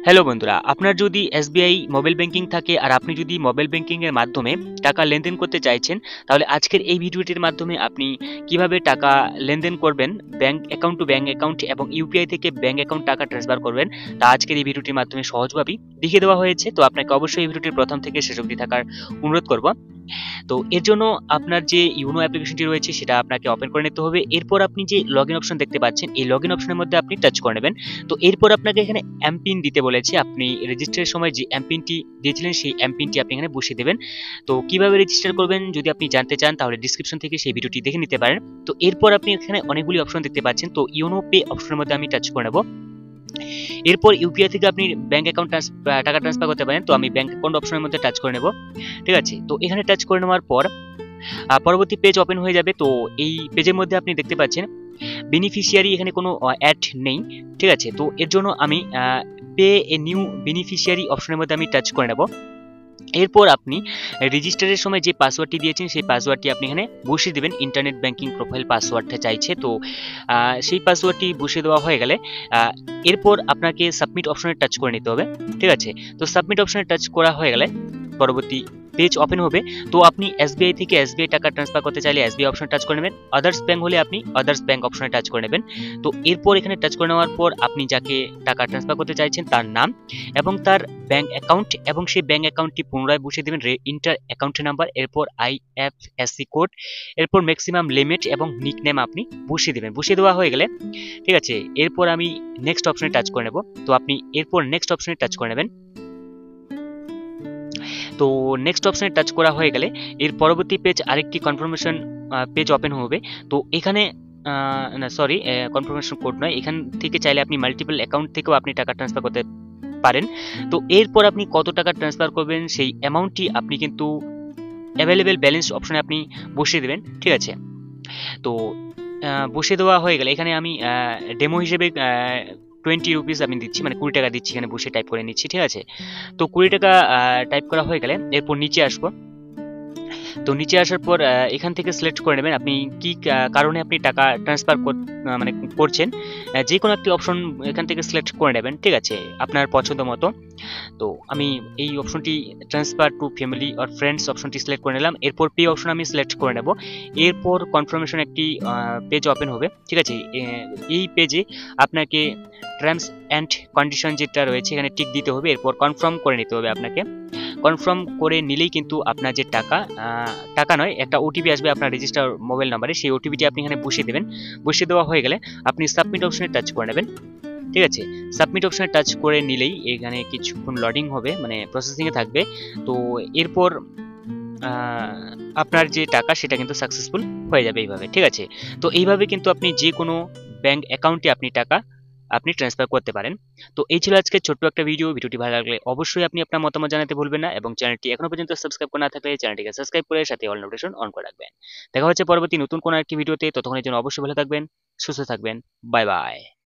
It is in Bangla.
হ্যালো বন্ধুরা, আপনার যদি এসবিআই মোবাইল ব্যাংকিং থাকে আর আপনি যদি মোবাইল ব্যাংকিং এর মাধ্যমে টাকা লেনদেন করতে চাইছেন, তাহলে আজকের এই ভিডিওটির মাধ্যমে আপনি কিভাবে টাকা লেনদেন করবেন, bank account to bank account এবং ইউপিআই থেকে ব্যাংক অ্যাকাউন্ট টাকা ট্রান্সফার করবেন, তা আজকের এই ভিডিওটির মাধ্যমে সহজভাবেই দেখিয়ে দেওয়া হয়েছে। তো আপনাকে অবশ্যই এই ভিডিওটির প্রথম থেকে শেষ অবধি থাকার অনুরোধ করব। তো এর জন্য আপনার যে ইউনো অ্যাপ্লিকেশনটি রয়েছে সেটা আপনাকে ওপেন করে নিতে হবে। এরপর আপনি যে লগইন অপশন দেখতে পাচ্ছেন, এই লগইন অপশনের মধ্যে আপনি টাচ করে নেবেন। তো এরপর আপনাকে এখানে এমপিন দিতে বলেছে। আপনি রেজিস্টারের সময় যে এমপিনটি দিয়েছিলেন সেই এমপিনটি আপনি এখানে বসিয়ে দেবেন। তো কিভাবে রেজিস্টার করবেন যদি আপনি জানতে চান তাহলে ডিসক্রিপশন থেকে সেই ভিডিওটি দেখে নিতে পারেন। তো এরপর আপনি এখানে অনেকগুলি অপশন দেখতে পাচ্ছেন। তো ইউনো পে অপশনের মধ্যে আমি টাচ করে নেব। এরপর ইউপিআই থেকে আপনি ব্যাংক অ্যাকাউন্ট টাকা ট্রান্সফার করতে পারেন। তো আমি ব্যাংক অ্যাকাউন্ট অপশনের মধ্যে টাচ করে নেব। ঠিক আছে, তো এখানে টাচ করে নেওয়ার পর পরবর্তী পেজ ওপেন হয়ে যাবে। তো এই পেজের মধ্যে আপনি দেখতে পাচ্ছেন বেনিফিশিয়ারি, এখানে কোনো অ্যাড নেই। ঠিক আছে, তো এর জন্য আমি পে এ নিউ বেনিফিশিয়ারি অপশনের মধ্যে আমি টাচ করে নেব। এরপর আপনি রেজিস্টারের সময় যে পাসওয়ার্ডটি দিয়েছেন সেই পাসওয়ার্ডটি আপনি এখানে বসিয়ে দেবেন। ইন্টারনেট ব্যাংকিং প্রোফাইল পাসওয়ার্ডটা চাইছে, তো সেই পাসওয়ার্ডটি বসিয়ে দেওয়া হয়ে গেলে এরপর আপনাকে সাবমিট অপশনে টাচ করে নিতে হবে। ঠিক আছে, তো সাবমিট অপশনে টাচ করা হয়ে গেলে পরবর্তী পেজ ওপেন হবে। তো আপনি এসবিআই থেকে এসবিআই টাকা ট্রান্সফার করতে চাইলে এসবিআই অপশনে টাচ করে নেবেন। আদার্স ব্যাংক হলে আপনি আদার্স ব্যাংক অপশনে টাচ করে নেবেন। তো এরপর এখানে টাচ করে নেওয়ার পর আপনি যাকে টাকা ট্রান্সফার করতে চাইছেন তার নাম এবং তার ব্যাংক অ্যাকাউন্ট এবং সেই ব্যাংক অ্যাকাউন্টটি পুনরায় বসিয়ে দেবেন। ইন্টার অ্যাকাউন্ট নাম্বার, এরপর আইএফএসসি কোড, এরপর ম্যাক্সিমাম লিমিট এবং নিকনেম আপনি বসিয়ে দেবেন। বসিয়ে দেওয়া হয়ে গেলে ঠিক আছে, এরপর আমি নেক্সট অপশনে টাচ করে নেব। তো আপনি এরপর নেক্সট অপশনে টাচ করে নেবেন। তো নেক্সট অপশনে টাচ করা হয়ে গেলে এর পরবর্তী পেজ আরেকটি কনফার্মেশন পেজ ওপেন হবে। তো এখানে না সরি, কনফার্মেশন কোড নয়, এখান থেকে চাইলে আপনি মাল্টিপল অ্যাকাউন্ট থেকেও আপনি টাকা ট্রান্সফার করতে পারেন। তো এরপর আপনি কত টাকা ট্রান্সফার করবেন সেই অ্যামাউন্টটি আপনি কিন্তু অ্যাভেলেবেল ব্যালেন্স অপশনে আপনি বসিয়ে দেবেন। ঠিক আছে, তো বসিয়ে দেওয়া হয়ে গেলে এখানে আমি ডেমো হিসেবে 20 রুপিস আমি দিচ্ছি, মানে 20 টাকা দিচ্ছি, এখানে বসে টাইপ করে নিচ্ছি। ঠিক আছে, তো 20 টাকা টাইপ করা হয়ে গেলে এরপর নিচে আসবো। তো নিচে আসার পর এখান থেকে সিলেক্ট করে নেবেন আপনি কি কারণে আপনি টাকা ট্রান্সফার মানে করছেন। যে কোনো একটি অপশন এখান থেকে সিলেক্ট করে নেবেন। ঠিক আছে, আপনার পছন্দ মতো। তো আমি এই অপশনটি transfer to family or friends অপশনটি সিলেক্ট করে নিলাম। এরপর পে অপশন আমি সিলেক্ট করে নেব। এরপর কনফার্মেশন একটি পেজ ওপেন হবে। ঠিক আছে, এই পেজে আপনাকে টার্মস অ্যান্ড কন্ডিশন যেটা রয়েছে এখানে টিক দিতে হবে। এরপর কনফার্ম করে নিতে হবে আপনাকে। কনফার্ম করে নিলেই কিন্তু আপনার যে টাকা নয়, একটা ওটিপি আসবে আপনার রেজিস্টার মোবাইল নাম্বারে, সেই ওটিপিটি আপনি এখানে বসিয়ে দেবেন। বসিয়ে দেওয়া হয়ে গেলে আপনি সাবমিট অপশনে টাচ করে নেবেন। ঠিক আছে, সাবমিট অপশনে টাচ করে নিলেই এখানে কিছুক্ষণ লোডিং হবে, মানে প্রসেসিংয়ে থাকবে। তো এরপর আপনার যে টাকা সেটা কিন্তু সাকসেসফুল হয়ে যাবে এইভাবে। ঠিক আছে, তো এইভাবে কিন্তু আপনি যে কোনো ব্যাংক অ্যাকাউন্টে আপনি টাকা ট্রান্সফার করতে পারেন। তো এই ছিল আজকে ছোট্ট একটা ভিডিও। ভিডিওটি ভালো লাগলে অবশ্যই আপনি আপনার মতামত জানাতে ভুলবেন না এবং চ্যানেলটি এখনো পর্যন্ত সাবস্ক্রাইব করা না থাকলে চ্যানেলটিকে সাবস্ক্রাইব করে সাথে অল নোটিফিকেশন অন করে রাখবেন। দেখা হচ্ছে পরবর্তী নতুন কোনো একটি ভিডিওতে। ততক্ষণের জন্য অবশ্যই ভালো থাকবেন, সুস্থ থাকবেন। Bye bye.